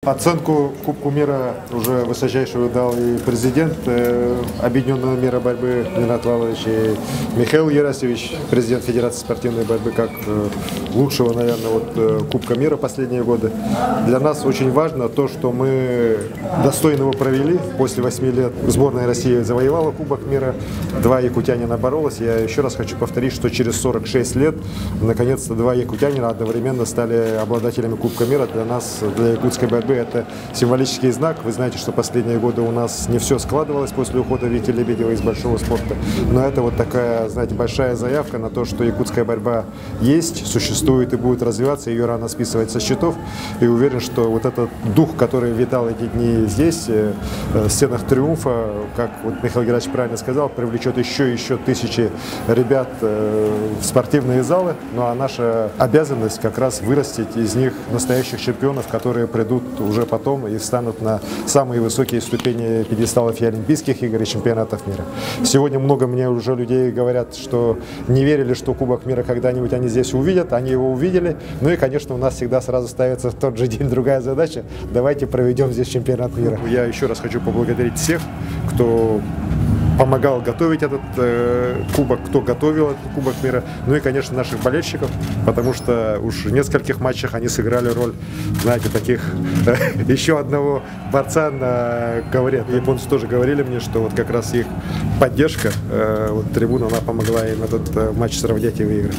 Оценку Кубку мира уже высочайшую дал и президент Объединенного мира борьбы Ринат Валович, и Михаил Ерасевич, президент Федерации спортивной борьбы, как лучшего, наверное, Кубка мира последние годы. Для нас очень важно то, что мы достойно его провели. После 8 лет сборная России завоевала Кубок мира, 2 якутянина боролось. Я еще раз хочу повторить, что через 46 лет наконец-то 2 якутянина одновременно стали обладателями Кубка мира. Для нас, для якутской борьбы, это символический знак. Вы знаете, что последние годы у нас не все складывалось после ухода Вити Лебедева из большого спорта. Но это вот такая, знаете, большая заявка на то, что якутская борьба есть, существует и будет развиваться. Ее рано списывать со счетов. И уверен, что вот этот дух, который витал эти дни здесь, в стенах Триумфа, как вот Михаил Герасимович правильно сказал, привлечет еще тысячи ребят в спортивные залы. Ну а наша обязанность как раз вырастить из них настоящих чемпионов, которые придут уже потом и встанут на самые высокие ступени пьедесталов и Олимпийских игр, и чемпионатов мира. Сегодня много мне уже людей говорят, что не верили, что Кубок мира когда-нибудь они здесь увидят. Они его увидели. Ну и, конечно, у нас всегда сразу ставится в тот же день другая задача. Давайте проведем здесь чемпионат мира. Я еще раз хочу поблагодарить всех, кто помогал готовить этот кубок, кто готовил этот Кубок мира, ну и, конечно, наших болельщиков, потому что уж в нескольких матчах они сыграли роль, знаете, таких еще одного борца на ковре. Японцы тоже говорили мне, что вот как раз их поддержка, вот трибуна, она помогла им этот матч сравнять и выиграть.